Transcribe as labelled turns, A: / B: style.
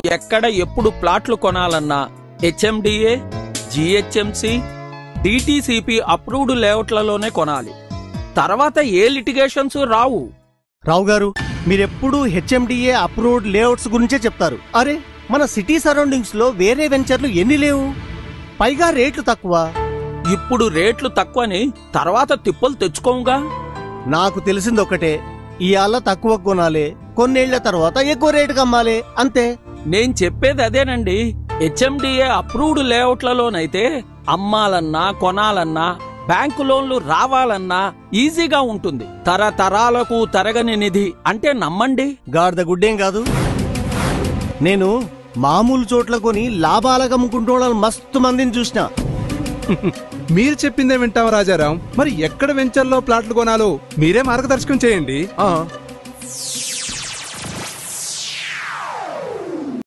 A: ఎక్కడ ఎప్పుడు ప్లాట్లు కొనాలన్నా హెచ్ఎండిఏ, జిహెచ్ఎంసి, డిటిసిపి అప్రూవ్డ్ లేఅవుట్లలోనే కొనాలి. తర్వాత ఏ లిటిగేషన్స్ రావు.
B: రావు గారు, మీరెప్పుడు హెచ్ఎండిఏ అప్రూవ్డ్ లేఅవుట్స్ గురించే చెప్తారు. అరే, మన సిటీ సరౌండింగ్స్ లో వేరే వెంచర్లు ఎన్ని లేవు, పైగా రేట్లు తక్కువ.
A: ఇప్పుడు రేట్లు తక్కువని తర్వాత తిప్పలు తెచ్చుకోంగా.
B: నాకు తెలిసింది ఒకటే, ఇవాళ తక్కువ కొనాలి, కొన్నేళ్ల తర్వాత ఎక్కువ రేటుకి అమ్మాలి, అంతే.
A: నేను చెప్పేది అదేనండి. హెచ్ఎండిఏ అప్రూవ్డ్ లేఅవుట్లలోనైతే అమ్మాలన్నా కొనాలన్నా బ్యాంకు లోన్లు రావాలన్నా ఈజీగా ఉంటుంది. తరతరాలకు తరగని నిధి అంటే నమ్మండి.
B: గాడిద గుడ్డేం కాదు. నేను మామూలు చోట్ల కొని లాభాలకు అమ్ముకుంటూ మస్తు మందిని చూసిన.
C: మీరు చెప్పిందే వింటాం రాజారాం. మరి ఎక్కడ వెంచర్లో ప్లాట్లు కొనాలో మీరే మార్గదర్శకం చేయండి.